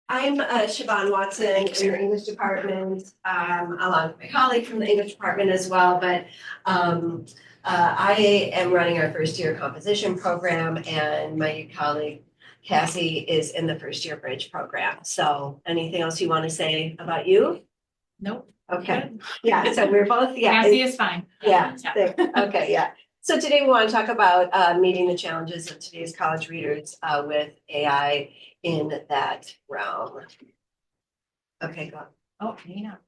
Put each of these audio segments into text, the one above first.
I'm Siobhan Watson in the English department, along with my colleague from the English department as well. But I am running our first year composition program, and my colleague Cassie is in the first year bridge program. So anything else you want to say about you? Nope. Okay. Yeah. So we're both, yeah. Cassie is fine. Yeah. Okay. Yeah. So today we want to talk about meeting the challenges of today's college readers with AI in that realm. Okay, go on. Oh, Nina.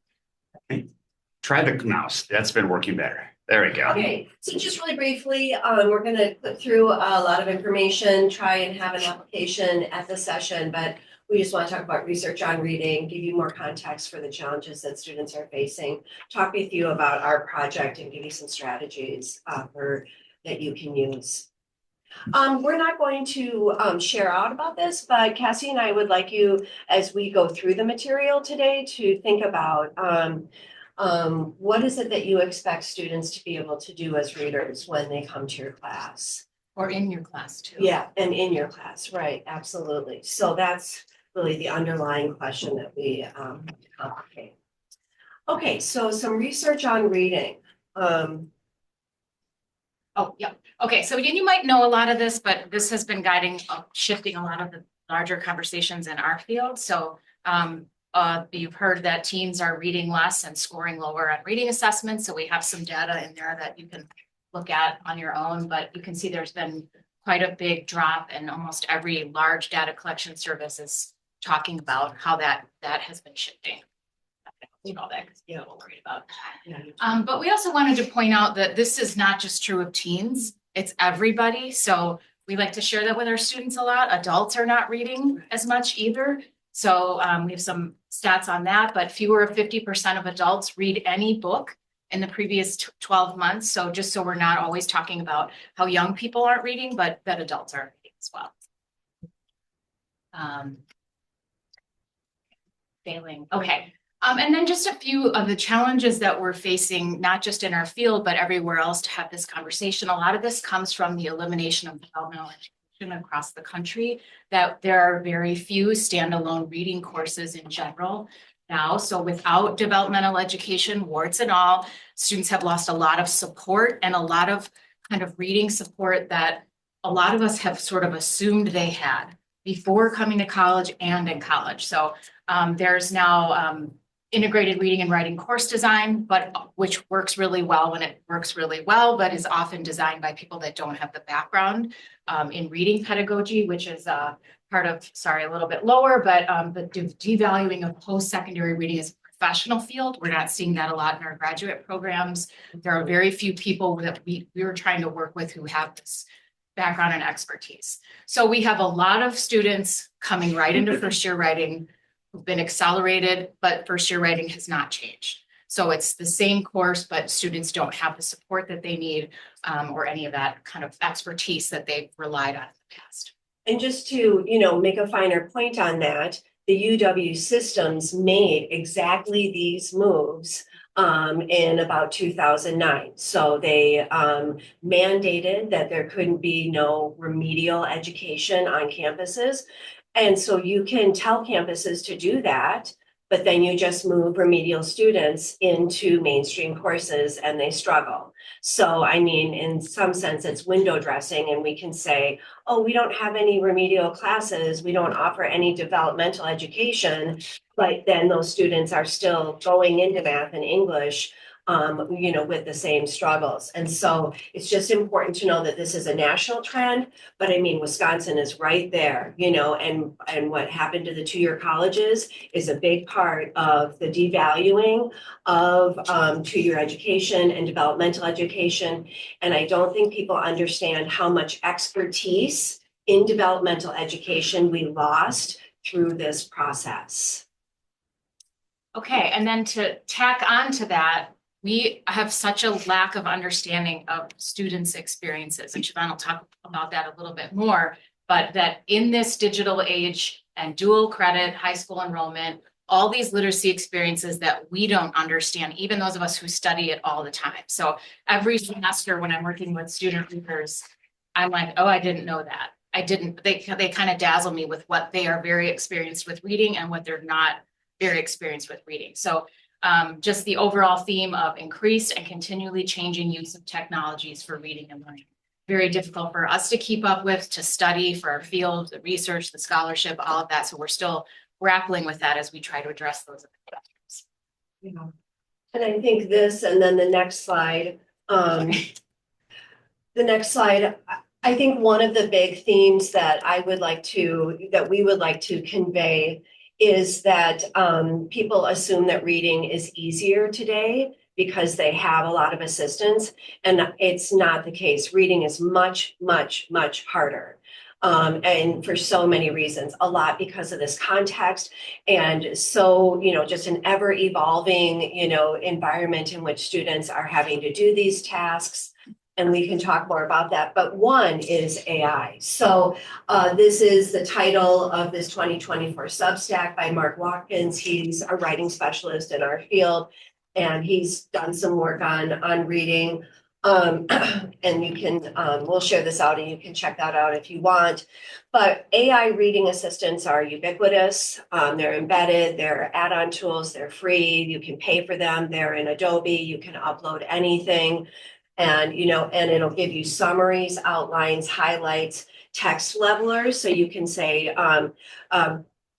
Try the mouse. That's been working better. There we go. Okay, so just really briefly, we're going to put through a lot of information, try and have an application at the session, but we just want to talk about research on reading, give you more context for the challenges that students are facing, talk with you about our project, and give you some strategies that you can use. We're not going to share out about this, but Cassie and I would like you, as we go through the material today, to think about what is it that you expect students to be able to do as readers when they come to your class? Or in your class too. Yeah, and in your class, right, absolutely. So that's really the underlying question that we complicate. Okay, so some research on reading. Oh, yeah. Okay, so you might know a lot of this, but this has been guiding, shifting a lot of the larger conversations in our field. So you've heard that teens are reading less and scoring lower on reading assessments. So we have some data in there that you can look at on your own, but you can see there's been quite a big drop, and almost every large data collection service is talking about how that has been shifting. All that because you know what we're worried about. Yeah. But we also wanted to point out that this is not just true of teens, it's everybody. So we like to share that with our students a lot. Adults are not reading as much either. So we have some stats on that, but fewer of 50% of adults read any book in the previous 12 months. So just so we're not always talking about how young people aren't reading, but that adults are reading as well. Failing. Okay. And then just a few of the challenges that we're facing, not just in our field, but everywhere else to have this conversation. A lot of this comes from the elimination of developmental education across the country, that there are very few standalone reading courses in general now. So without developmental education, warts and all, students have lost a lot of support and a lot of kind of reading support that a lot of us have sort of assumed they had before coming to college and in college. So there's now integrated reading and writing course design, but which works really well when it works really well, but is often designed by people that don't have the background in reading pedagogy, which is part of, sorry, a little bit lower, but the devaluing of post-secondary reading as a professional field. We're not seeing that a lot in our graduate programs. There are very few people that we were trying to work with who have this background and expertise. So we have a lot of students coming right into first year writing who've been accelerated, but first year writing has not changed. So it's the same course, but students don't have the support that they need or any of that kind of expertise that they've relied on in the past. And just to, make a finer point on that, the UW systems made exactly these moves in about 2009. So they mandated that there couldn't be no remedial education on campuses. And so you can tell campuses to do that, but then you just move remedial students into mainstream courses and they struggle. So, I mean, in some sense, it's window dressing, and we can say, oh, we don't have any remedial classes, we don't offer any developmental education, but then those students are still going into math and English with the same struggles. And so it's just important to know that this is a national trend, but I mean, Wisconsin is right there, and what happened to the two-year colleges is a big part of the devaluing of two-year education and developmental education. And I don't think people understand how much expertise in developmental education we lost through this process. Okay, and then to tack on to that, we have such a lack of understanding of students' experiences, and Siobhan will talk about that a little bit more, but that in this digital age and dual credit, high school enrollment, all these literacy experiences that we don't understand, even those of us who study it all the time. So every semester when I'm working with student readers, I'm like, oh, I didn't know that. they kind of dazzle me with what they are very experienced with reading and what they're not very experienced with reading. So just the overall theme of increased and continually changing use of technologies for reading and learning. Very difficult for us to keep up with, to study for our field, the research, the scholarship, all of that. So we're still grappling with that as we try to address those questions. Yeah. And I think this, and then the next slide, I think one of the big themes that we would like to convey is that people assume that reading is easier today because they have a lot of assistance, and it's not the case. Reading is much, much, much harder. And for so many reasons, a lot because of this context, and so, just an ever evolving, environment in which students are having to do these tasks. And we can talk more about that, but one is AI. So this is the title of this 2024 Substack by Mark Watkins. He's a writing specialist in our field, and he's done some work on reading. And you can, we'll share this out and you can check that out if you want. But AI reading assistants are ubiquitous. They're embedded, they're add-on tools, they're free. You can pay for them. They're in Adobe. You can upload anything. And, and it'll give you summaries, outlines, highlights, text levelers. So you can say,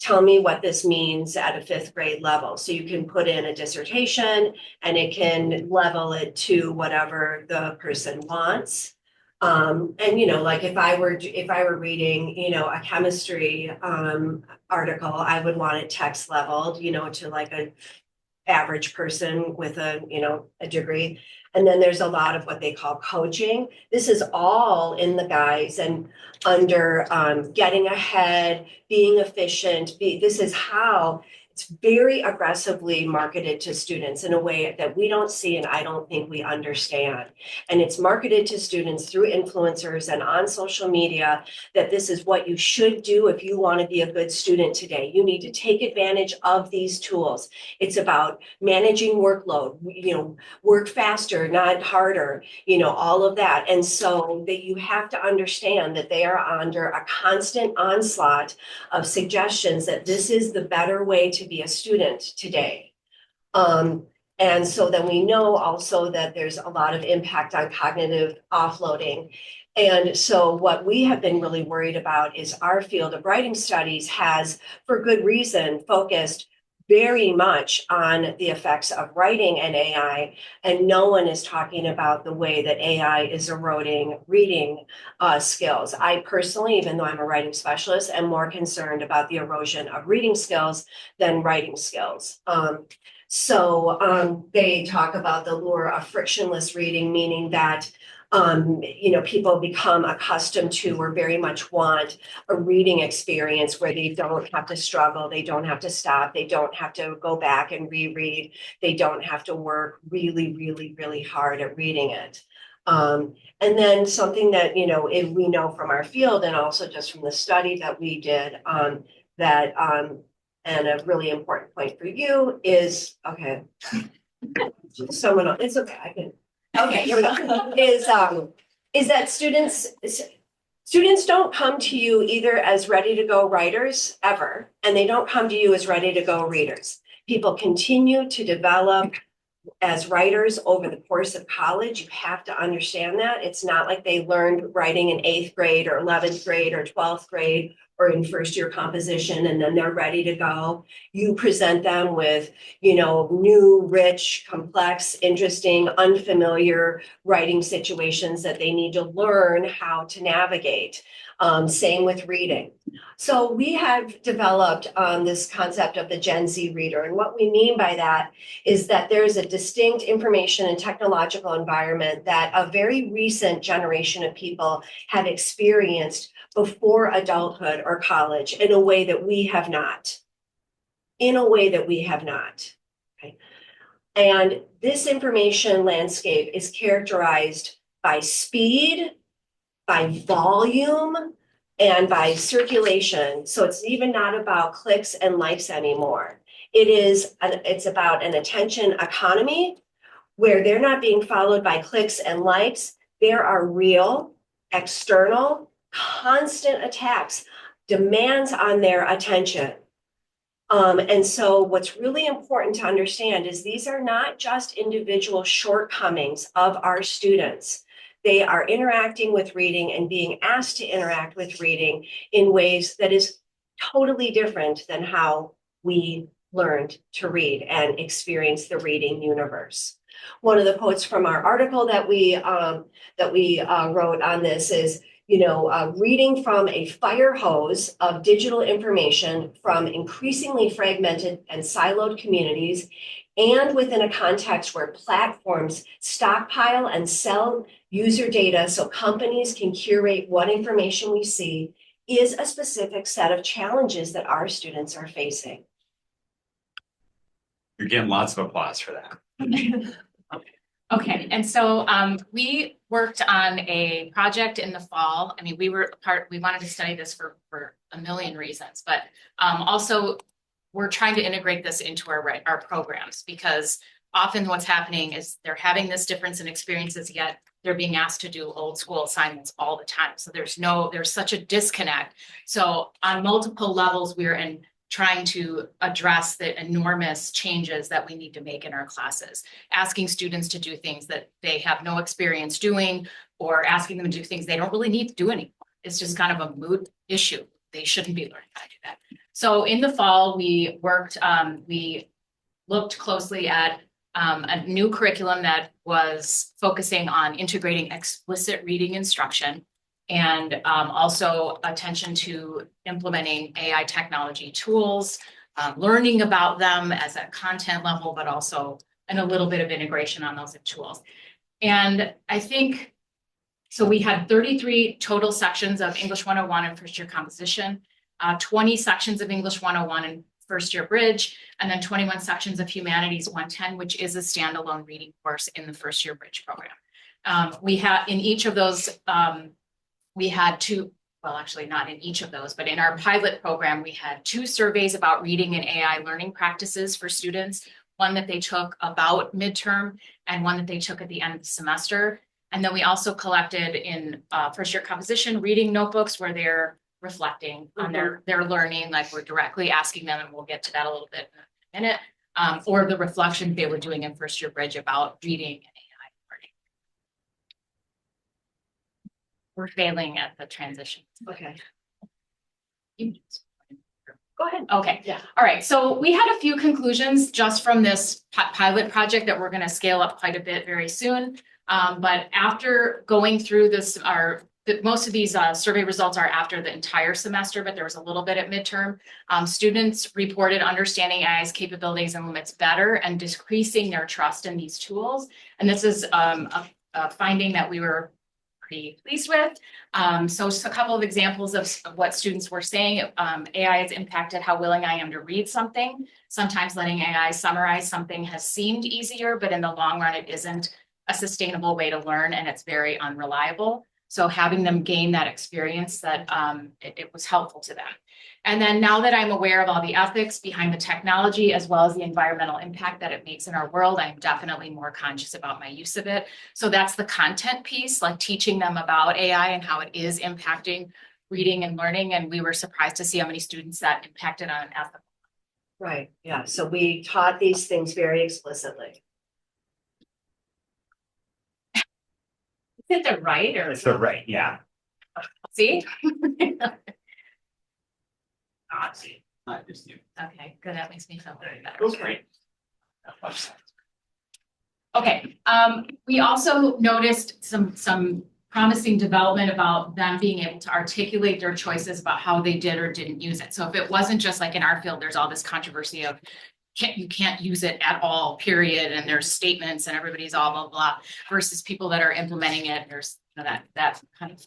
tell me what this means at a 5th grade level. So you can put in a dissertation and it can level it to whatever the person wants. And, like if I were reading, a chemistry article, I would want it text leveled, to like a average person with a degree. And then there's a lot of what they call coaching. This is all in the guise and under getting ahead, being efficient. This is how it's very aggressively marketed to students in a way that we don't see and I don't think we understand. And it's marketed to students through influencers and on social media that this is what you should do if you want to be a good student today. You need to take advantage of these tools. It's about managing workload, work faster, not harder, all of that. And so that you have to understand that they are under a constant onslaught of suggestions that this is the better way to be a student today. And so then we know also that there's a lot of impact on cognitive offloading. And so what we have been really worried about is our field of writing studies has, for good reason, focused very much on the effects of writing and AI, and no one is talking about the way that AI is eroding reading skills. I personally, even though I'm a writing specialist, am more concerned about the erosion of reading skills than writing skills. So they talk about the lure of frictionless reading, meaning that people become accustomed to or very much want a reading experience where they don't have to struggle, they don't have to stop, they don't have to go back and reread, they don't have to work really, really, really hard at reading it. And then something that, if we know from our field and also just from the study that we did, and a really important point for you is, okay, someone else, it's okay, I can. Okay, here we go. Is that students don't come to you either as ready to go writers ever, and they don't come to you as ready to go readers. People continue to develop as writers over the course of college. You have to understand that. It's not like they learned writing in 8th grade or 11th grade or 12th grade or in first year composition, and then they're ready to go. You present them with, new, rich, complex, interesting, unfamiliar writing situations that they need to learn how to navigate. Same with reading. So we have developed this concept of the Gen Z reader. And what we mean by that is that there's a distinct information and technological environment that a very recent generation of people have experienced before adulthood or college in a way that we have not. Okay? And this information landscape is characterized by speed, by volume, and by circulation. So it's even not about clicks and likes anymore. It's about an attention economy where they're not being followed by clicks and likes. There are real, external, constant attacks, demands on their attention. And so what's really important to understand is these are not just individual shortcomings of our students. They are interacting with reading and being asked to interact with reading in ways that is totally different than how we learned to read and experience the reading universe. One of the quotes from our article that we wrote on this is, reading from a fire hose of digital information from increasingly fragmented and siloed communities, and within a context where platforms stockpile and sell user data so companies can curate what information we see, is a specific set of challenges that our students are facing. You're getting lots of applause for that. Okay, and so we worked on a project in the fall. I mean, we wanted to study this for a million reasons, but also we're trying to integrate this into our programs, because often what's happening is they're having this difference in experiences, yet they're being asked to do old school assignments all the time. So there's such a disconnect. So on multiple levels, we're trying to address the enormous changes that we need to make in our classes, asking students to do things that they have no experience doing, or asking them to do things they don't really need to do anymore. It's just kind of a mood issue. They shouldn't be learning how to do that. So in the fall, we looked closely at a new curriculum that was focusing on integrating explicit reading instruction, and also attention to implementing AI technology tools, learning about them as a content level, but also a little bit of integration on those tools. And I think, so we had 33 total sections of English 101 and first year composition, 20 sections of English 101 and first year bridge, and then 21 sections of Humanities 110, which is a standalone reading course in the first year bridge program. We had in each of those, we had two, well, actually not in each of those, but in our pilot program, we had 2 surveys about reading and AI learning practices for students, one that they took about midterm and one that they took at the end of the semester. And then we also collected in first year composition reading notebooks where they're reflecting on their learning, like we're directly asking them, and we'll get to that a little bit in a minute, or the reflection they were doing in first year bridge about reading. We're failing at the transition. Okay. Go ahead. Okay. Yeah. All right. So we had a few conclusions just from this pilot project that we're going to scale up quite a bit very soon. But after going through this, most of these survey results are after the entire semester, but there was a little bit at midterm. Students reported understanding AI's capabilities and limits better and decreasing their trust in these tools. And this is a finding that we were pretty pleased with. So just a couple of examples of what students were saying. AI has impacted how willing I am to read something. Sometimes letting AI summarize something has seemed easier, but in the long run, it isn't a sustainable way to learn, and it's very unreliable. So having them gain that experience, that it was helpful to them. And then now that I'm aware of all the ethics behind the technology, as well as the environmental impact that it makes in our world, I'm definitely more conscious about my use of it. So that's the content piece, like teaching them about AI and how it is impacting reading and learning. And we were surprised to see how many students that impacted on an ethical. Right. Yeah. So we taught these things very explicitly. Is it the right or It's the right, yeah. see? Not see, not just you. Okay, good. That makes me feel very better. That's great. Okay, we also noticed some promising development about them being able to articulate their choices about how they did or didn't use it. So if it wasn't just like in our field, there's all this controversy of you can't use it at all, period, and there's statements and everybody's all blah blah, versus people that are implementing it. There's that kind of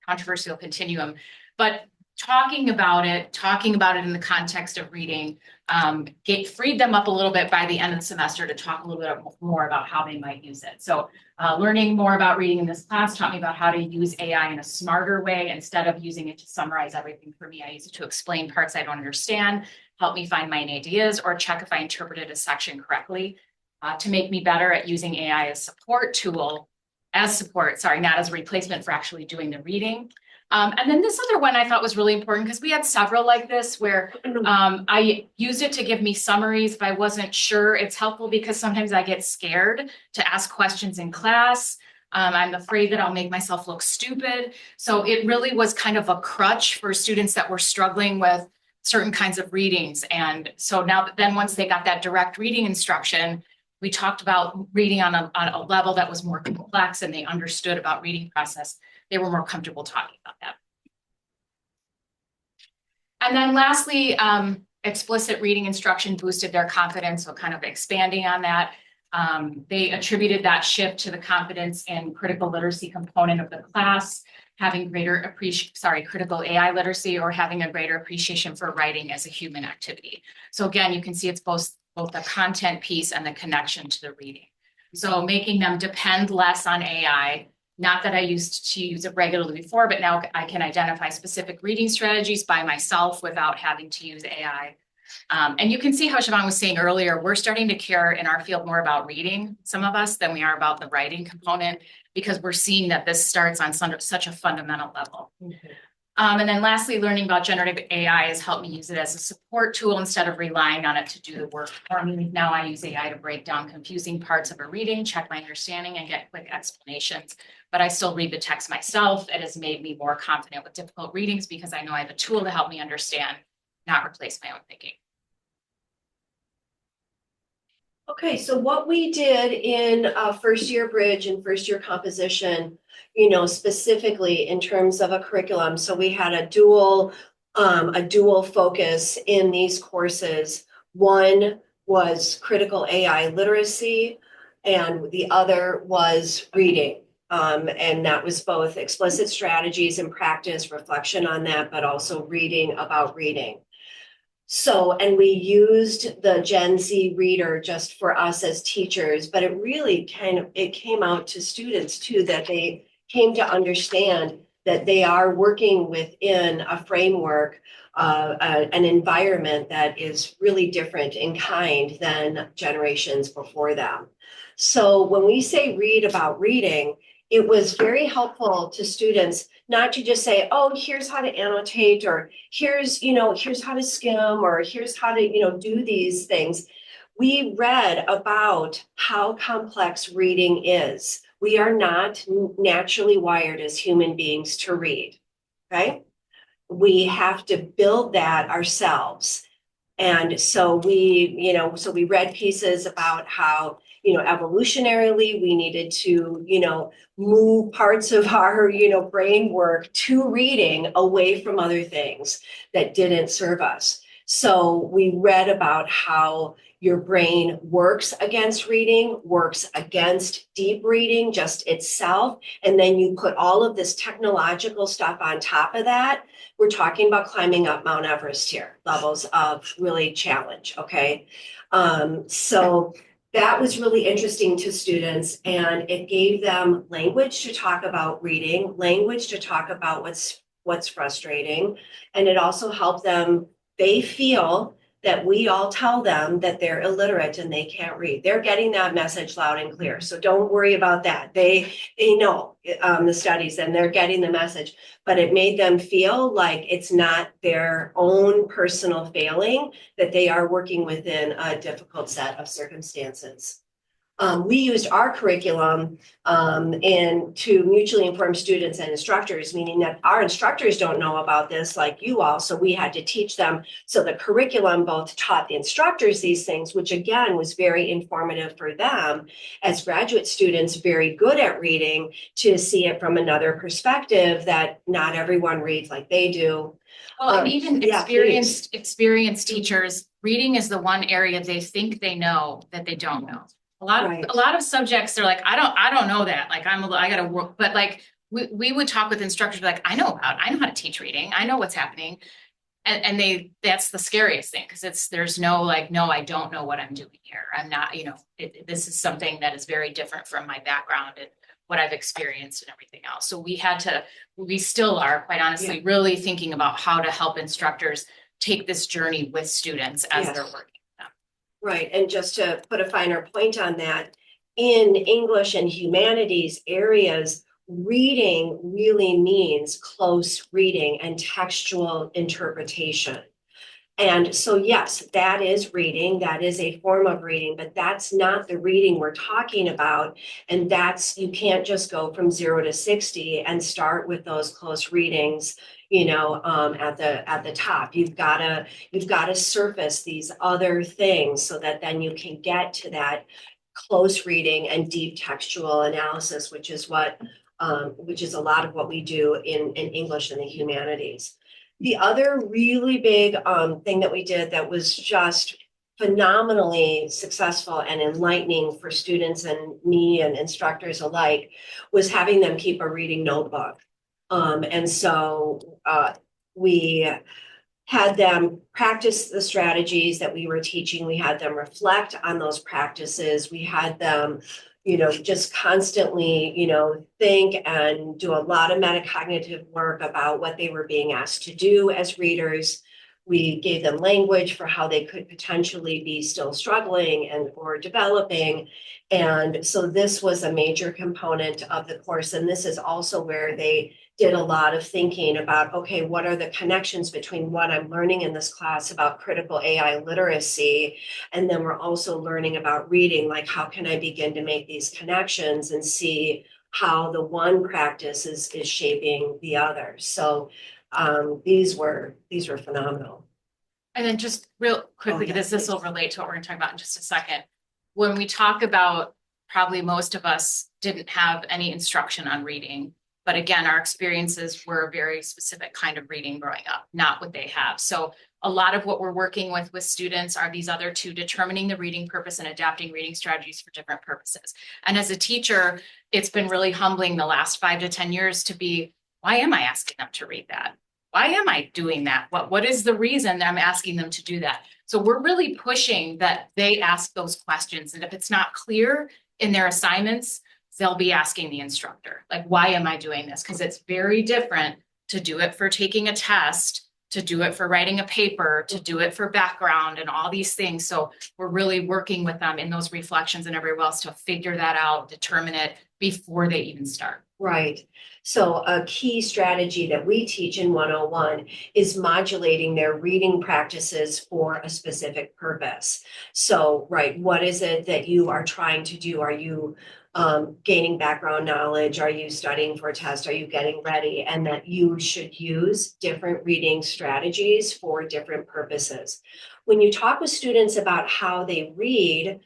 controversial continuum, but talking about it in the context of reading, freed them up a little bit by the end of the semester to talk a little bit more about how they might use it. So learning more about reading in this class taught me about how to use AI in a smarter way. Instead of using it to summarize everything for me, I use it to explain parts I don't understand, help me find my ideas, or check if I interpreted a section correctly, to make me better at using AI as not as a replacement for actually doing the reading. And then this other one I thought was really important because we had several like this where I used it to give me summaries if I wasn't sure. It's helpful because sometimes I get scared to ask questions in class. I'm afraid that I'll make myself look stupid. So it really was kind of a crutch for students that were struggling with certain kinds of readings. And so now then once they got that direct reading instruction, we talked about reading on a level that was more complex and they understood about reading process. They were more comfortable talking about that. And then lastly, explicit reading instruction boosted their confidence. So kind of expanding on that. They attributed that shift to the confidence and critical literacy component of the class, having greater critical AI literacy or having a greater appreciation for writing as a human activity. So again, you can see it's both the content piece and the connection to the reading. So making them depend less on AI. Not that I used to use it regularly before, but now I can identify specific reading strategies by myself without having to use AI. And you can see how Siobhan was saying earlier, we're starting to care in our field more about reading, some of us, than we are about the writing component, because we're seeing that this starts on such a fundamental level. And then lastly, learning about generative AI has helped me use it as a support tool instead of relying on it to do the work for me. Now I use AI to break down confusing parts of a reading, check my understanding, and get quick explanations. But I still read the text myself. It has made me more confident with difficult readings because I know I have a tool to help me understand, not replace my own thinking. Okay, so what we did in first year bridge and first year composition, specifically in terms of a curriculum, so we had a dual focus in these courses. One was critical AI literacy, and the other was reading. And that was both explicit strategies and practice, reflection on that, but also reading about reading. So, and we used the Gen Z reader just for us as teachers, but it really it came out to students too, that they came to understand that they are working within a framework, an environment that is really different in kind than generations before them. So when we say read about reading, it was very helpful to students not to just say, oh, here's how to annotate, or here's how to skim, or here's how to, do these things. We read about how complex reading is. We are not naturally wired as human beings to read, okay? We have to build that ourselves. And so we read pieces about how, evolutionarily we needed to, move parts of our, brain work to reading away from other things that didn't serve us. So we read about how your brain works against reading, works against deep reading just itself. And then you put all of this technological stuff on top of that. We're talking about climbing up Mount Everest here, levels of really challenge, okay? So that was really interesting to students, and it gave them language to talk about reading, language to talk about what's frustrating, and it also helped them, they feel that we all tell them that they're illiterate and they can't read. They're getting that message loud and clear. So don't worry about that. They know the studies and they're getting the message, but it made them feel like it's not their own personal failing, that they are working within a difficult set of circumstances. We used our curriculum to mutually inform students and instructors, meaning that our instructors don't know about this like you all, so we had to teach them. So the curriculum both taught the instructors these things, which again was very informative for them as graduate students, very good at reading, to see it from another perspective that not everyone reads like they do. Well, and even experienced teachers, reading is the one area they think they know that they don't know. A lot of subjects, they're like, I don't know that. Like I gotta work, but like we would talk with instructors like, I know how to teach reading. I know what's happening. And that's the scariest thing, because there's no like, no, I don't know what I'm doing here. I'm not, this is something that is very different from my background and what I've experienced and everything else. So we still are, quite honestly, really thinking about how to help instructors take this journey with students as they're working. Right, and just to put a finer point on that, in English and humanities areas, reading really means close reading and textual interpretation. And so, yes, that is reading, that is a form of reading, but that's not the reading we're talking about. And you can't just go from 0 to 60 and start with those close readings, at the top. You've gotta surface these other things so that then you can get to that close reading and deep textual analysis, which is a lot of what we do in English and the humanities. The other really big thing that we did that was just phenomenally successful and enlightening for students and me and instructors alike was having them keep a reading notebook. And so we had them practice the strategies that we were teaching. We had them reflect on those practices. We had them, just constantly, think and do a lot of metacognitive work about what they were being asked to do as readers. We gave them language for how they could potentially be still struggling and or developing. And so this was a major component of the course. And this is also where they did a lot of thinking about, okay, what are the connections between what I'm learning in this class about critical AI literacy? And then we're also learning about reading, like how can I begin to make these connections and see how the one practice is shaping the other. So these were phenomenal. And then just real quickly, yeah, this will relate to what we're going to talk about in just a second. When we talk about, probably most of us didn't have any instruction on reading, but again, our experiences were a very specific kind of reading growing up, not what they have. So a lot of what we're working with students are these other two: determining the reading purpose and adapting reading strategies for different purposes. And as a teacher, it's been really humbling the last 5 to 10 years to be, why am I asking them to read that? Why am I doing that? What is the reason that I'm asking them to do that? So we're really pushing that they ask those questions. And if it's not clear in their assignments, they'll be asking the instructor, like, why am I doing this? Because it's very different to do it for taking a test, to do it for writing a paper, to do it for background and all these things. So we're really working with them in those reflections and everywhere else to figure that out, determine it before they even start. Right. So a key strategy that we teach in 101 is modulating their reading practices for a specific purpose. So, right, what is it that you are trying to do? Are you gaining background knowledge? Are you studying for a test? Are you getting ready? And that you should use different reading strategies for different purposes. When you talk with students about how they read,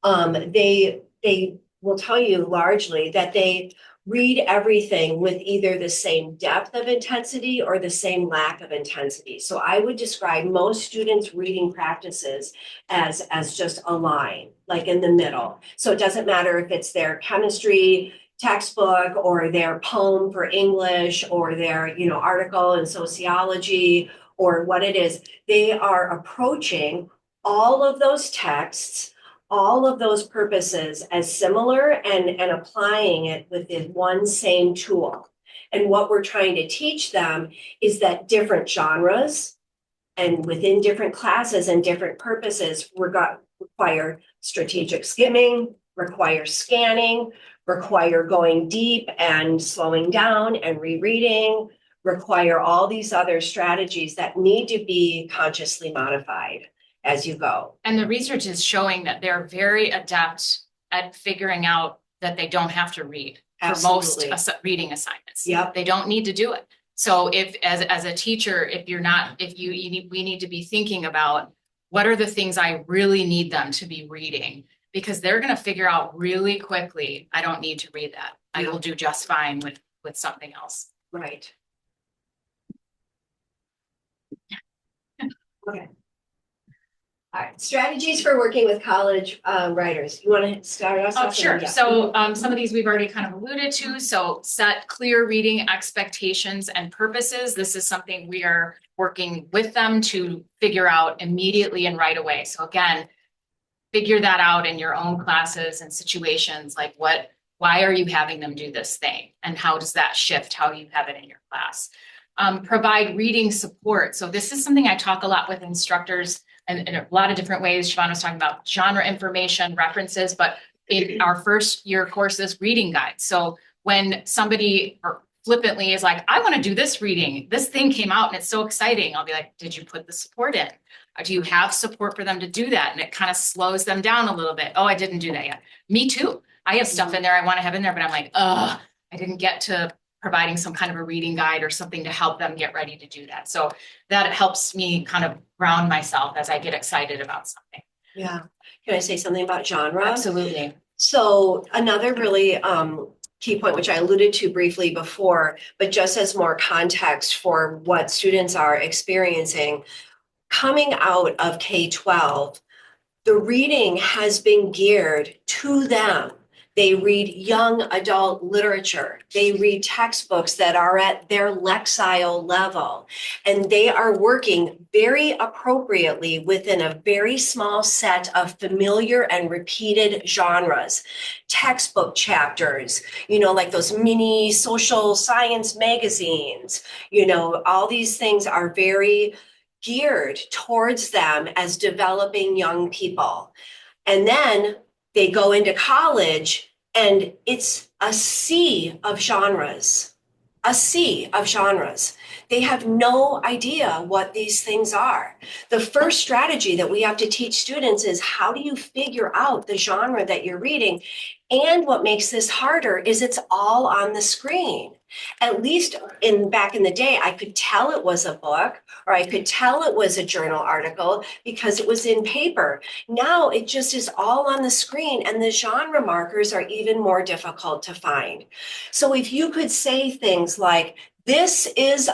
they will tell you largely that they read everything with either the same depth of intensity or the same lack of intensity. So I would describe most students' reading practices as just a line, like in the middle. So it doesn't matter if it's their chemistry textbook or their poem for English or their, article in sociology or what it is. They are approaching all of those texts, all of those purposes as similar and applying it with the one same tool. And what we're trying to teach them is that different genres and within different classes and different purposes require strategic skimming, require scanning, require going deep and slowing down and rereading, require all these other strategies that need to be consciously modified as you go. And the research is showing that they're very adept at figuring out that they don't have to read Absolutely. for most reading assignments. Yep. They don't need to do it. So if, as a teacher, we need to be thinking about what are the things I really need them to be reading, because they're going to figure out really quickly, I don't need to read that. I will do just fine with something else. Right. Okay. All right, strategies for working with college writers. You want to start us off? Oh, sure. Yeah. So some of these we've already kind of alluded to. So set clear reading expectations and purposes. This is something we are working with them to figure out immediately and right away. So again, figure that out in your own classes and situations, like why are you having them do this thing? And how does that shift how you have it in your class? Provide reading support. So this is something I talk a lot with instructors and in a lot of different ways. Siobhan was talking about genre information, references, but in our first year courses, reading guides. So when somebody or flippantly is like, I want to do this reading. This thing came out and it's so exciting. I'll be like, did you put the support in? Or do you have support for them to do that? And it kind of slows them down a little bit. Oh, I didn't do that yet. Me too. I have stuff in there I want to have in there, but I'm like, I didn't get to providing some kind of a reading guide or something to help them get ready to do that. So that helps me kind of ground myself as I get excited about something. Yeah. Can I say something about genre? Absolutely. So another really key point, which I alluded to briefly before, but just as more context for what students are experiencing, coming out of K-12, the reading has been geared to them. They read young adult literature. They read textbooks that are at their lexile level. And they are working very appropriately within a very small set of familiar and repeated genres. Textbook chapters, like those mini social science magazines, all these things are very geared towards them as developing young people. And then they go into college and it's a sea of genres, a sea of genres. They have no idea what these things are. The first strategy that we have to teach students is how do you figure out the genre that you're reading? And what makes this harder is it's all on the screen. At least back in the day, I could tell it was a book or I could tell it was a journal article because it was in paper. Now it just is all on the screen and the genre markers are even more difficult to find. So if you could say things like, this is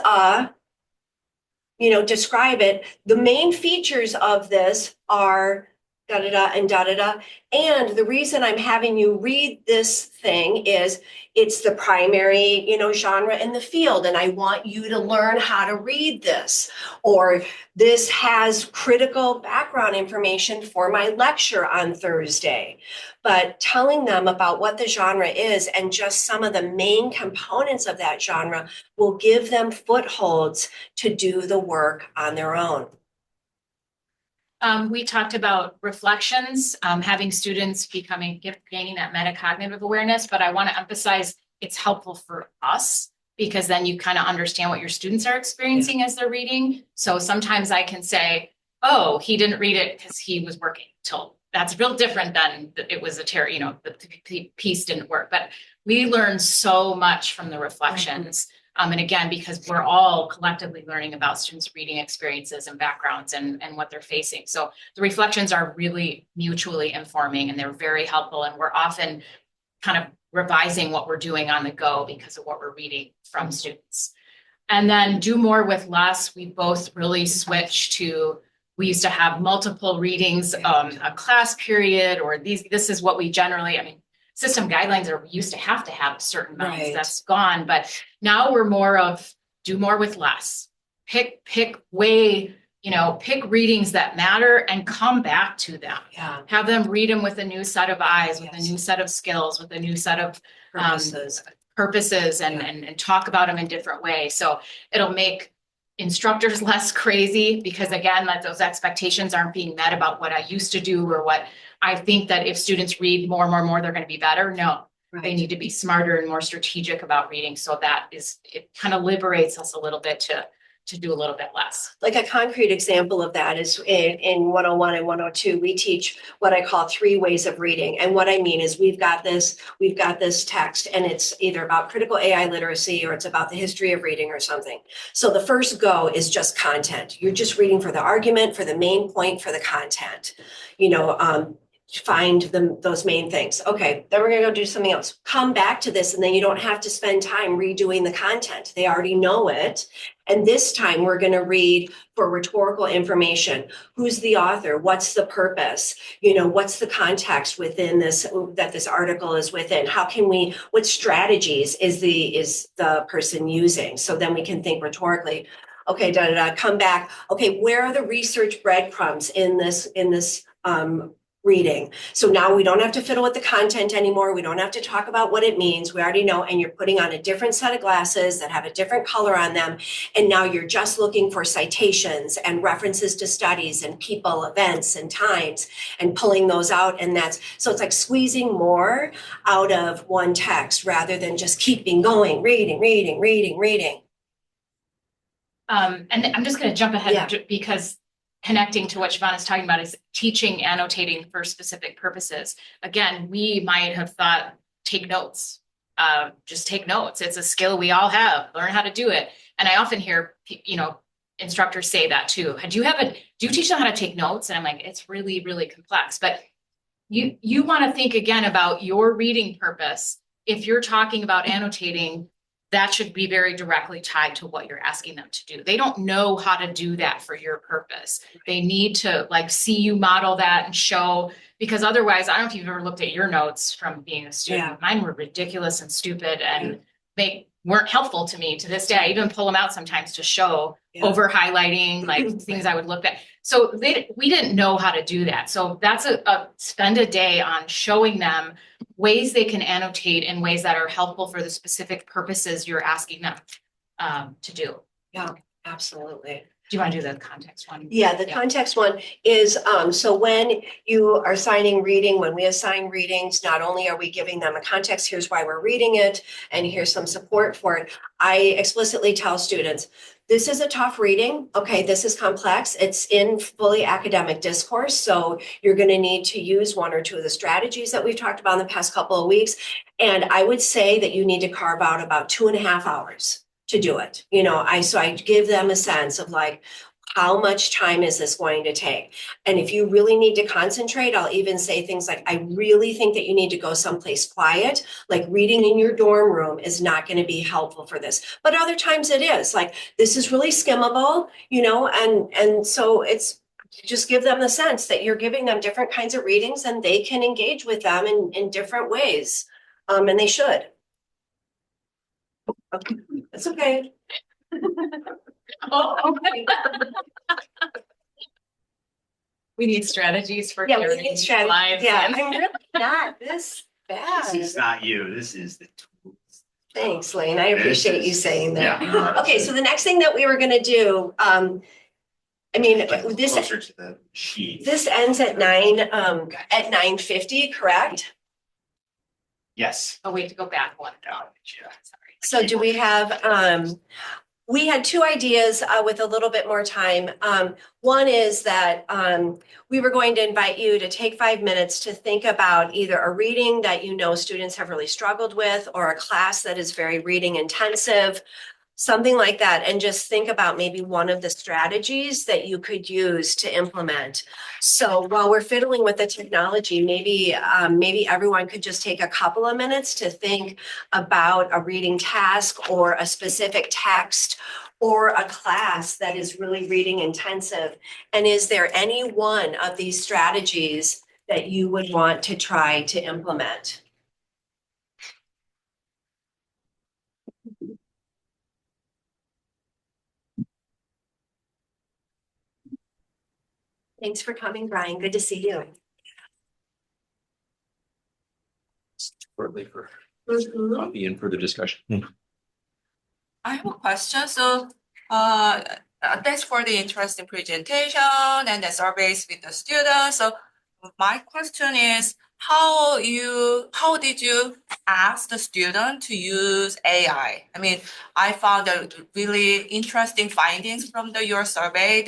describe it, the main features of this are da da da and da da da. And the reason I'm having you read this thing is it's the primary, genre in the field. And I want you to learn how to read this. Or this has critical background information for my lecture on Thursday. But telling them about what the genre is and just some of the main components of that genre will give them footholds to do the work on their own. We talked about reflections, having students gaining that metacognitive awareness, but I want to emphasize it's helpful for us because then you kind of understand what your students are experiencing as they're reading. So sometimes I can say, oh, he didn't read it because he was working till that's real different than it was the piece didn't work. But we learn so much from the reflections. And again, because we're all collectively learning about students' reading experiences and backgrounds and what they're facing. So the reflections are really mutually informing and they're very helpful. And we're often kind of revising what we're doing on the go because of what we're reading from students. And then do more with less. We both really switched to, we used to have multiple readings, a class period, or this is what we generally, system guidelines are used to have a certain amount that's gone, but now we're more of do more with less. Pick readings that matter and come back to them. Yeah. Have them read them with a new set of eyes, with a new set of skills, with a new set of purposes and talk about them in different ways. So it'll make instructors less crazy because again, that those expectations aren't being met about what I used to do or what I think that if students read more, they're going to be better. No, they need to be smarter and more strategic about reading. So it kind of liberates us a little bit to do a little bit less. Like a concrete example of that is in 101 and 102, we teach what I call 3 ways of reading. And what I mean is we've got this text and it's either about critical AI literacy or it's about the history of reading or something. So the first go is just content. You're just reading for the argument, for the main point, for the content, find those main things. Okay, then we're going to go do something else. Come back to this and then you don't have to spend time redoing the content. They already know it. And this time we're going to read for rhetorical information. Who's the author? What's the purpose? What's the context within this, that this article is within? What strategies is the person using? So then we can think rhetorically. Okay, come back. Okay, where are the research breadcrumbs in this reading. So now we don't have to fiddle with the content anymore. We don't have to talk about what it means. We already know, and you're putting on a different set of glasses that have a different color on them. And now you're just looking for citations and references to studies and people, events and times and pulling those out. And so it's like squeezing more out of one text rather than just keeping going, reading. And I'm just going to jump ahead Yeah. because connecting to what Siobhan is talking about is teaching, annotating for specific purposes. Again, we might have thought, take notes, just take notes. It's a skill we all have, learn how to do it. And I often hear, instructors say that too. Do you teach them how to take notes? And I'm like, it's really, really complex, but you want to think again about your reading purpose. If you're talking about annotating, that should be very directly tied to what you're asking them to do. They don't know how to do that for your purpose. They need to see you model that and show, because otherwise, I don't know if you've ever looked at your notes from being a student. Yeah. Mine were ridiculous and stupid and they weren't helpful to me to this day. I even pull them out sometimes to show over highlighting things I would look at. So we didn't know how to do that. So that's spend a day on showing them ways they can annotate in ways that are helpful for the specific purposes you're asking them to do. Yeah, absolutely. Do you want to do the context one? Yeah, the context one is, so when you are assigning reading, when we assign readings, not only are we giving them a context, here's why we're reading it, and here's some support for it. I explicitly tell students, this is a tough reading. Okay, this is complex. It's in fully academic discourse. So you're going to need to use one or two of the strategies that we've talked about in the past couple of weeks. And I would say that you need to carve out about 2.5 hours to do it. So I give them a sense of how much time is this going to take? And if you really need to concentrate, I'll even say things like, I really think that you need to go someplace quiet, like reading in your dorm room is not going to be helpful for this. But other times it is this is really skimmable, and so it's just give them the sense that you're giving them different kinds of readings and they can engage with them in different ways. And they should. Okay, it's okay. Okay. We need strategies for we need strategies. Yeah, and... I'm really not this bad. This is not you. This is the tools. Thanks, Lane. I appreciate you saying that. Yeah. Okay, so the next thing that we were going to do, this Closer to the sheet. this ends at 9:50, correct? Yes. Oh, wait, to go back one. Yeah. Sorry. So do we have, we had two ideas with a little bit more time. One is that we were going to invite you to take 5 minutes to think about either a reading that students have really struggled with, or a class that is very reading intensive, something like that, and just think about maybe one of the strategies that you could use to implement. So while we're fiddling with the technology, maybe everyone could just take a couple of minutes to think about a reading task or a specific text or a class that is really reading intensive. And is there any one of these strategies that you would want to try to implement? Thanks for coming, Brian. Good to see you. Shortly for Mhm. copy and further discussion. I have a question. So, thanks for the interesting presentation and the surveys with the students. So, my question is, how did you ask the student to use AI? I mean, I found a really interesting findings from your survey.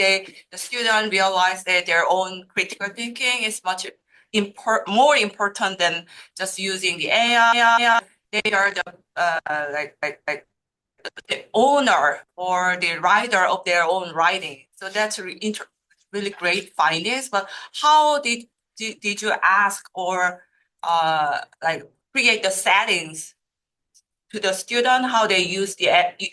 The student realized that their own critical thinking is much more important than just using the AI. They are the the owner or the writer of their own writing. So that's really great findings. But how did you ask or create the settings to the student, how they use the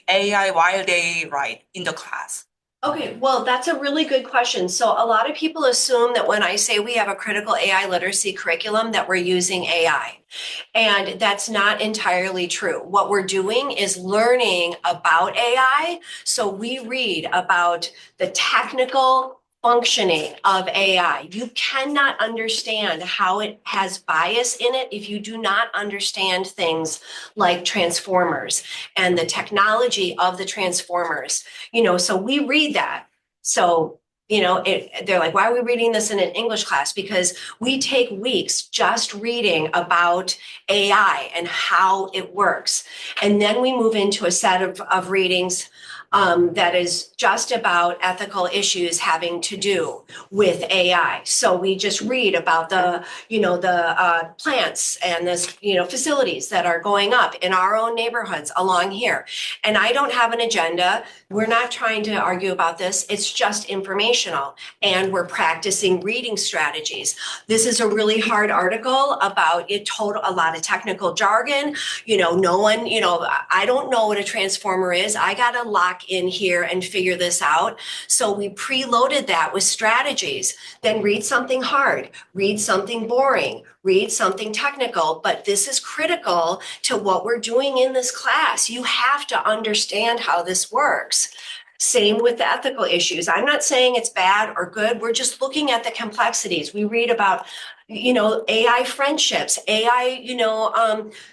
AI while they write in the class? Okay, well, that's a really good question. So a lot of people assume that when I say we have a critical AI literacy curriculum that we're using AI. And that's not entirely true. What we're doing is learning about AI. So we read about the technical functioning of AI. You cannot understand how it has bias in it if you do not understand things like transformers and the technology of the transformers. So we read that. So, they're like, why are we reading this in an English class? Because we take weeks just reading about AI and how it works. And then we move into a set of readings that is just about ethical issues having to do with AI. So we just read about the plants and this, facilities that are going up in our own neighborhoods along here. And I don't have an agenda. We're not trying to argue about this. It's just informational. And we're practicing reading strategies. This is a really hard article about a lot of technical jargon. No one, I don't know what a transformer is. I got to lock in here and figure this out. So we preloaded that with strategies. Then read something hard, read something boring, read something technical, but this is critical to what we're doing in this class. You have to understand how this works. Same with the ethical issues. I'm not saying it's bad or good. We're just looking at the complexities. We read about, AI friendships, AI,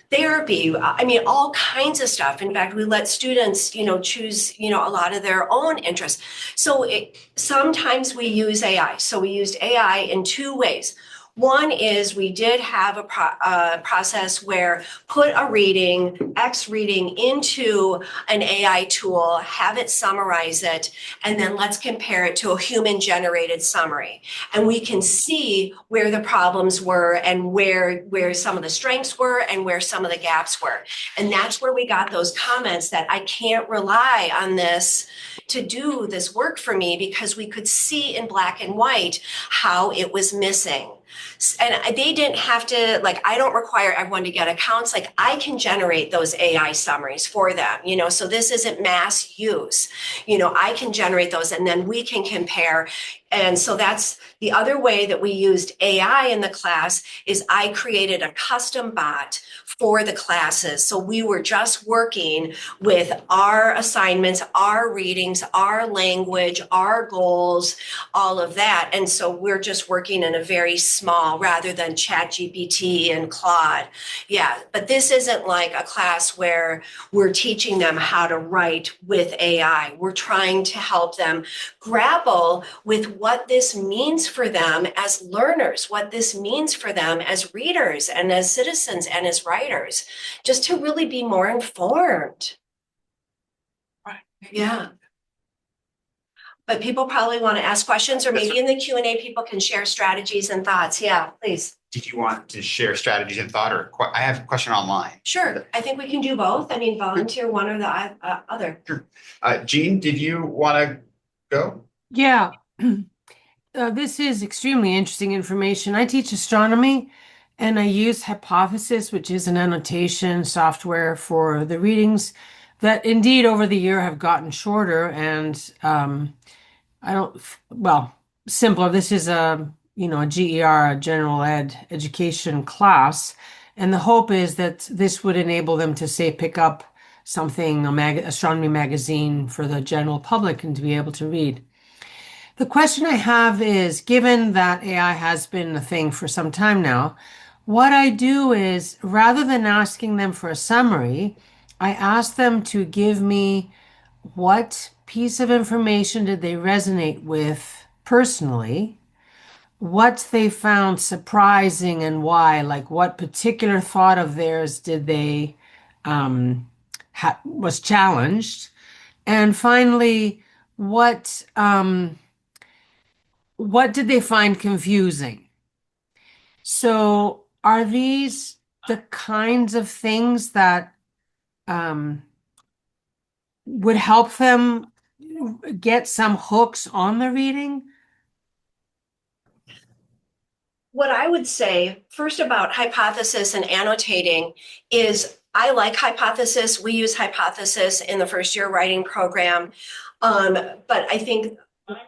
therapy. I mean, all kinds of stuff. In fact, we let students, choose, a lot of their own interests. So sometimes we use AI. So we used AI in two ways. One is we did have a process where put a reading, X reading into an AI tool, have it summarize it, and then let's compare it to a human generated summary. And we can see where the problems were and where some of the strengths were and where some of the gaps were. And that's where we got those comments that I can't rely on this to do this work for me, because we could see in black and white how it was missing. And they didn't have to, I don't require everyone to get accounts. I can generate those AI summaries for them, so this isn't mass use. I can generate those and then we can compare. And so that's the other way that we used AI in the class. Is I created a custom bot for the classes. So we were just working with our assignments, our readings, our language, our goals, all of that. And so we're just working in a very small, rather than ChatGPT and Claude. Yeah, but this isn't like a class where we're teaching them how to write with AI. We're trying to help them grapple with what this means for them as learners, what this means for them as readers and as citizens and as writers, just to really be more informed. Right. Yeah. But people probably want to ask questions, or maybe in the Q&A, people can share strategies and thoughts. Yeah, please. Did you want to share strategies and thought, or I have a question online? Sure. I think we can do both. I mean, volunteer one or the other. Jean, did you want to go? Yeah, this is extremely interesting information. I teach astronomy and I use Hypothesis, which is an annotation software for the readings that indeed over the year have gotten shorter and simpler. This is a GER, a general education class. And the hope is that this would enable them to, say, pick up something, astronomy magazine for the general public and to be able to read. The question I have is, given that AI has been a thing for some time now, what I do is, rather than asking them for a summary, I ask them to give me what piece of information did they resonate with personally, what they found surprising and why, like what particular thought of theirs did they was challenged, and finally, what did they find confusing? So are these the kinds of things that would help them get some hooks on the reading? What I would say first about Hypothesis and annotating is I like Hypothesis. We use Hypothesis in the first year writing program. But I think,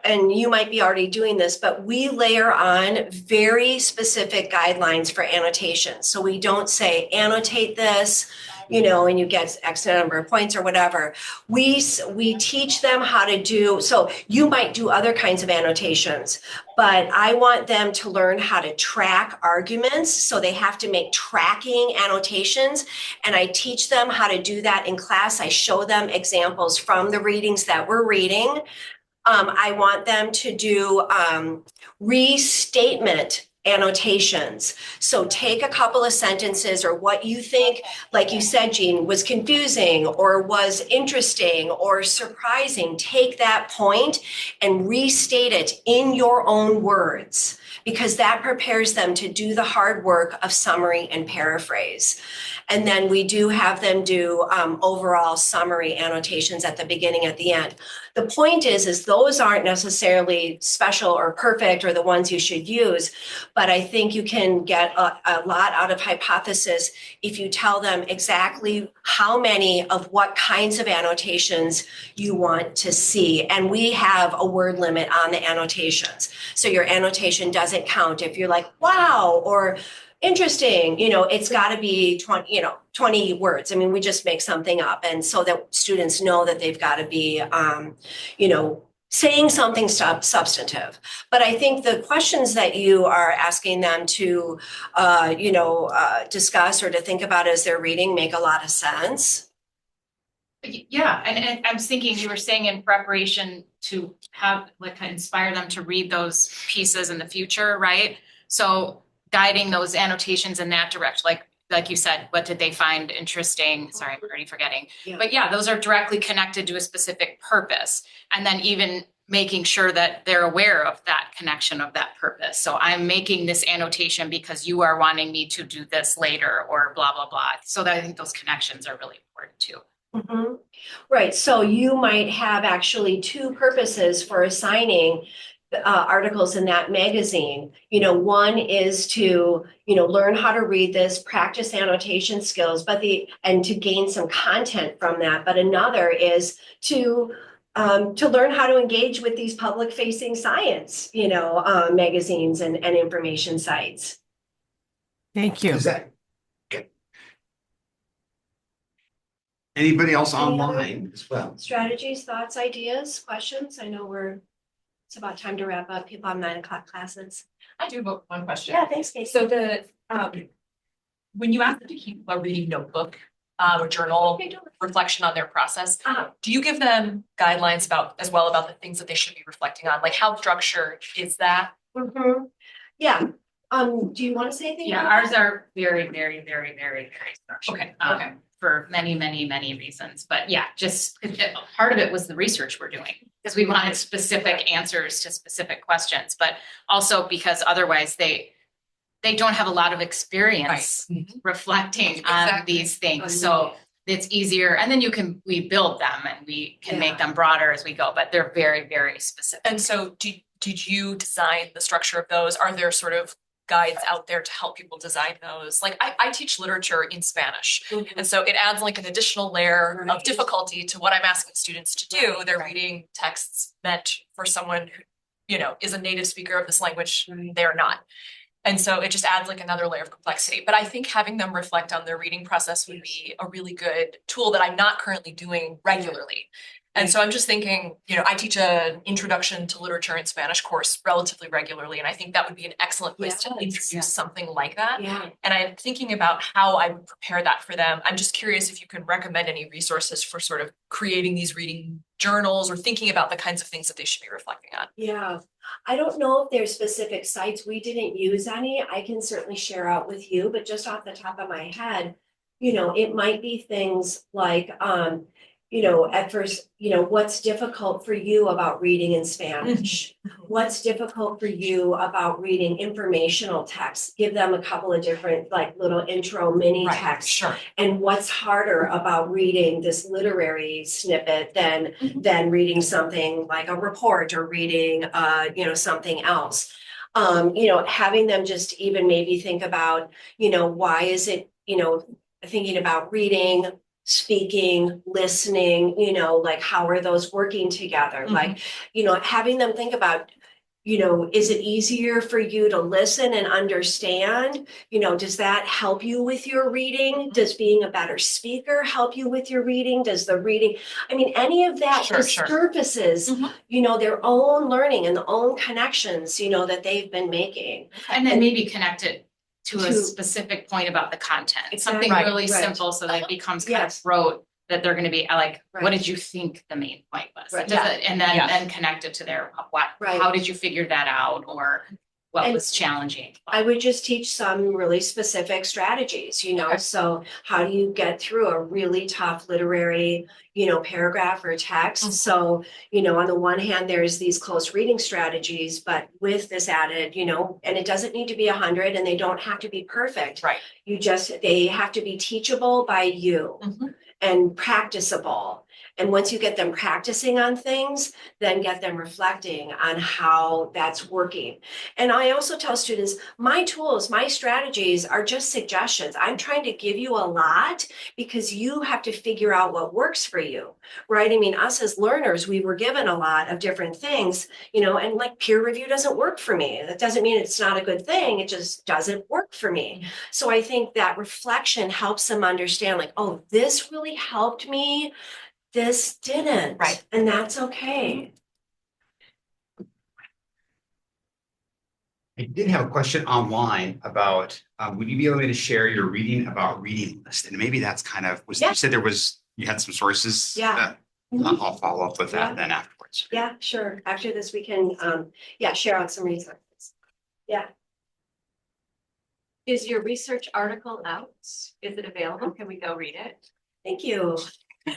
and you might be already doing this, but we layer on very specific guidelines for annotation. So we don't say annotate this, you know, and you get X number of points or whatever. We teach them how to do, so you might do other kinds of annotations, but I want them to learn how to track arguments. So they have to make tracking annotations. And I teach them how to do that in class. I show them examples from the readings that we're reading. I want them to do restatement annotations. So take a couple of sentences or what you think, like you said, Jean, was confusing or was interesting or surprising. Take that point and restate it in your own words, because that prepares them to do the hard work of summary and paraphrase. And then we do have them do overall summary annotations at the beginning, at the end. The point is those aren't necessarily special or perfect or the ones you should use, but I think you can get a lot out of hypothesis if you tell them exactly how many of what kinds of annotations you want to see. And we have a word limit on the annotations. So your annotation doesn't count if you're like, wow, or interesting, you know, it's got to be 20 words. I mean, we just make something up. And so that students know that they've got to be, saying something substantive. But I think the questions that you are asking them to, discuss or to think about as they're reading make a lot of sense. Yeah, and I was thinking, you were saying in preparation to have, like, inspire them to read those pieces in the future, right? So guiding those annotations in that direction, like you said, what did they find interesting? Sorry, I'm already forgetting. Yeah. But yeah, those are directly connected to a specific purpose. And then even making sure that they're aware of that connection of that purpose. So I'm making this annotation because you are wanting me to do this later or blah, blah, blah. So that I think those connections are really important too. Mm-hmm. Right. So you might have actually two purposes for assigning articles in that magazine. You know, one is to, learn how to read this, practice annotation skills, and to gain some content from that. But another is to learn how to engage with these public facing science, magazines and information sites. Thank you. Is that? Okay. Anybody else Any other online as well? Strategies, thoughts, ideas, questions? I know it's about time to wrap up. People have 9:00 classes. I do have one question. Yeah, thanks, Casey. So when you ask them to keep a reading notebook or journal reflection on their process, do you give them guidelines about the things that they should be reflecting on? Like how structured is that? Mm-hmm. Yeah. Do you want to say anything? Yeah, about ours that? are very, very, very, very, very structured. Okay, okay. For many, many, many reasons. But yeah, just part of it was the research we're doing because we wanted specific answers to specific questions, but also because otherwise they don't have a lot of experience reflecting on these things. So it's easier. And then we build them and we can make them broader as we go, but they're very, very specific. And so did you design the structure of those? Are there sort of guides out there to help people design those? Like I teach literature in Spanish. And so it adds like an additional layer of difficulty to what I'm asking students to do. They're reading texts meant for someone who, is a native speaker of this language. They're not. And so it just adds like another layer of complexity. But I think having them reflect on their reading process would be a really good tool that I'm not currently doing regularly. And so I'm just thinking, I teach an introduction to literature in Spanish course relatively regularly. And I think that would be an excellent place to introduce something like that. Yeah. And I'm thinking about how I would prepare that for them. I'm just curious if you can recommend any resources for sort of creating these reading journals or thinking about the kinds of things that they should be reflecting on. Yeah. I don't know if there's specific sites. We didn't use any. I can certainly share out with you, but just off the top of my head, it might be things like, at first, what's difficult for you about reading in Spanish? What's difficult for you about reading informational text? Give them a couple of different like little intro mini texts. Sure. And what's harder about reading this literary snippet than reading something like a report or reading, something else. Having them just even maybe think about, why is it, thinking about reading, speaking, listening, like how are those working together? Like, having them think about, is it easier for you to listen and understand? Does that help you with your reading? Does being a better speaker help you with your reading? Does the reading, any of that Sure, just sure. surfaces, their own learning and the own connections, that they've been making. And then maybe connect it to a To- specific point about the content. Something Exactly. really Right. simple so that it becomes kind Yes. of rote, that they're going to be like, Right. what did you think the main point was? Right. And then, Yeah. then connect it to their, Right. how did you figure that out? Or what And was challenging? I would just teach some really specific strategies, Okay. so how do you get through a really tough literary, paragraph or text? Mhm. So, on the one hand, there's these close reading strategies, but with this added, and it doesn't need to be 100 and they don't have to be perfect. Right. They have to be teachable by you Mhm. and practicable. And once you get them practicing on things, then get them reflecting on how that's working. And I also tell students, my tools, my strategies are just suggestions. I'm trying to give you a lot because you have to figure out what works for you, right? Us as learners, we were given a lot of different things, and like peer review doesn't work for me. That doesn't mean it's not a good thing. It just doesn't work for me. So I think that reflection helps them understand, like, oh, this really helped me. This didn't. Right. And that's okay. I did have a question online about, would you be able to share your reading about reading list? And maybe that's kind of, Yeah. you said you had some sources. Yeah. I'll follow up with that Yeah. then afterwards. Yeah, sure. After this, we can, share out some resources. Yeah. Is your research article out? Is it available? Can we go read it? Thank you.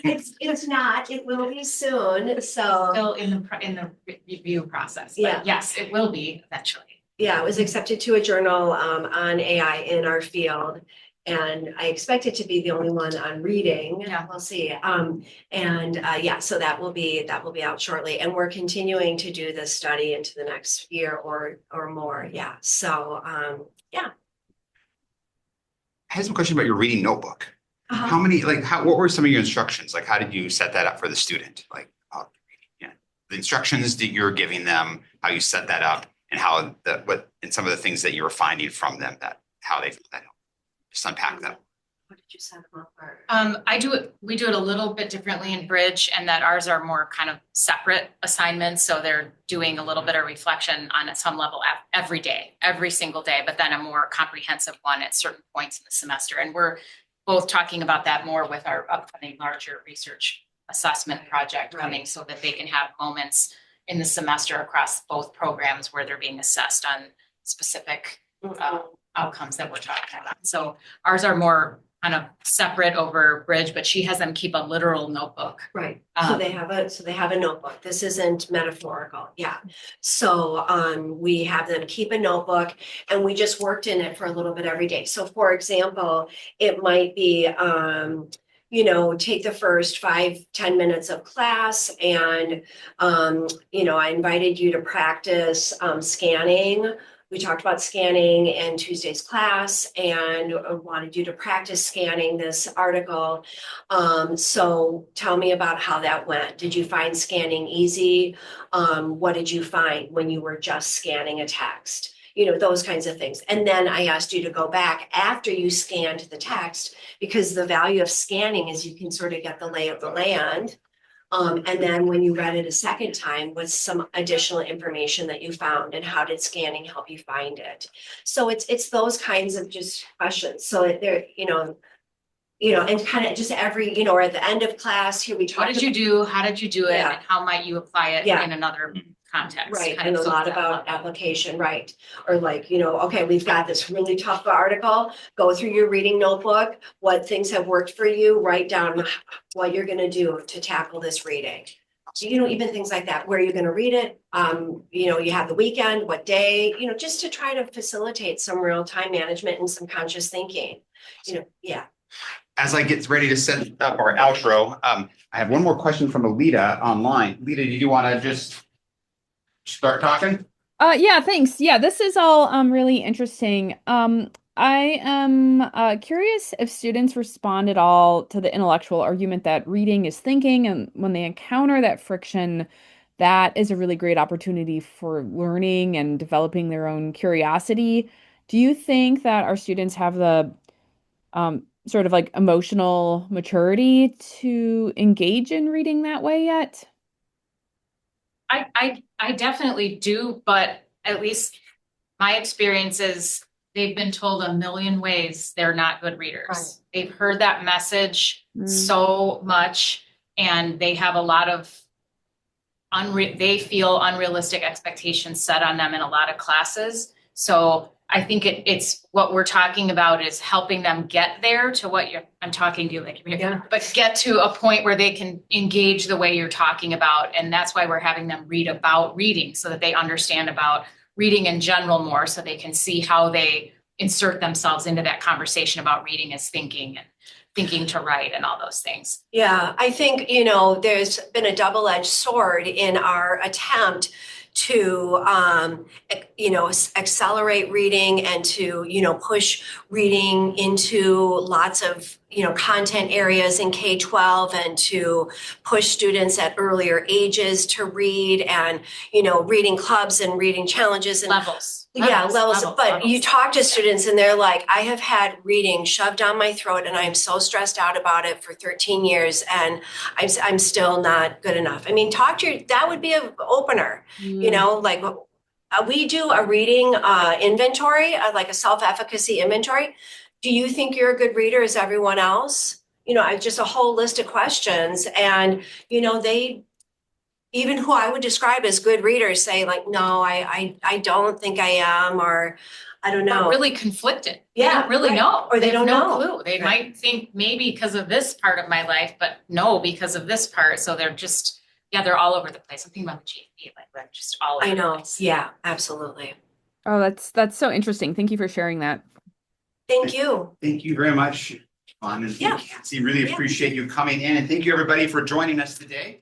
It's not, it will be soon. So, Still in the review process. But Yeah. yes, it will be eventually. yeah, it was accepted to a journal, on AI in our field. And I expect it to be the only one on reading. Yeah. We'll see. So that will be out shortly. And we're continuing to do this study into the next year or more. Yeah. So, I had some question about your reading notebook. uh-huh. How many, what were some of your instructions? Like, how did you set that up for the student? The instructions that you're giving them, how you set that up, and and some of the things that you were finding from them, how they found that. Just unpack that. What did you set them up for? We do it a little bit differently in Bridge, and that ours are more kind of separate assignments. So they're doing a little bit of reflection on some level every day, every single day, but then a more comprehensive one at certain points in the semester. And we're both talking about that more with our upcoming larger research assessment project coming, so that they can have moments in the semester across both programs where they're being assessed on specific outcomes that we're talking about. So ours are more kind of separate over Bridge, but she has them keep a literal notebook. Right. So they have a notebook. This isn't metaphorical. Yeah. So we have them keep a notebook and we just worked in it for a little bit every day. So for example, it might be take the first 5-10 minutes of class and I invited you to practice scanning. We talked about scanning in Tuesday's class and wanted you to practice scanning this article. So tell me about how that went. Did you find scanning easy? What did you find when you were just scanning a text? Those kinds of things. And then I asked you to go back after you scanned the text, because the value of scanning is you can sort of get the lay of the land. And then when you read it a second time, what's some additional information that you found and how did scanning help you find it? So it's those kinds of just questions. So they're, and kind of just every, or at the end of class, here we talk. What did you do? How did you do it? Yeah. And how might you apply it Yeah. in another context? Right, Kind and of a so lot that about level. application, right? Or okay, we've got this really tough article, go through your reading notebook, what things have worked for you, write down what you're gonna do to tackle this reading. So, even things like that, where you're gonna read it, you have the weekend, what day, just to try to facilitate some real time management and some conscious thinking, yeah. As I get ready to set up our outro, I have one more question from Alita online. Alita, did you want to just start talking? Yeah, thanks. Yeah, this is all really interesting. I am curious if students respond at all to the intellectual argument that reading is thinking, and when they encounter that friction, that is a really great opportunity for learning and developing their own curiosity. Do you think that our students have the sort of like emotional maturity to engage in reading that way yet? I definitely do, but at least my experience is they've been told a million ways they're not good readers. Right. They've heard that message Mm. so much, and they have a lot of they feel unrealistic expectations set on them in a lot of classes. So I think it's what we're talking about is helping them get there to what I'm talking to you like, Yeah. but get to a point where they can engage the way you're talking about. And that's why we're having them read about reading so that they understand about reading in general more, so they can see how they insert themselves into that conversation about reading as thinking and thinking to write and all those things. Yeah, I think, there's been a double-edged sword in our attempt to, accelerate reading and to, push reading into lots of, content areas in K-12 and to push students at earlier ages to read and, reading clubs and reading challenges and Levels. But you talk to students and they're like, I have had reading shoved down my throat and I'm so stressed out about it for 13 years and I'm still not good enough. I mean, that would be an opener, like we do a reading inventory, like a self-efficacy inventory. Do you think you're a good reader as everyone else? Just a whole list of questions. And, they even who I would describe as good readers say like, no, I don't think I am, or I don't know. Or really conflicted. Yeah, They don't really right. know. Or they have don't no know. clue. They Right. might think maybe because of this part of my life, but no, because of this part. So they're just, they're all over the place. I'm thinking about the GFE, like they're just all over I the know. place. Yeah, absolutely. Oh, that's so interesting. Thank you for sharing that. Thank you. Thank you very much, Juan and Yeah. Nancy. Really appreciate you coming in, and thank you everybody for joining us today.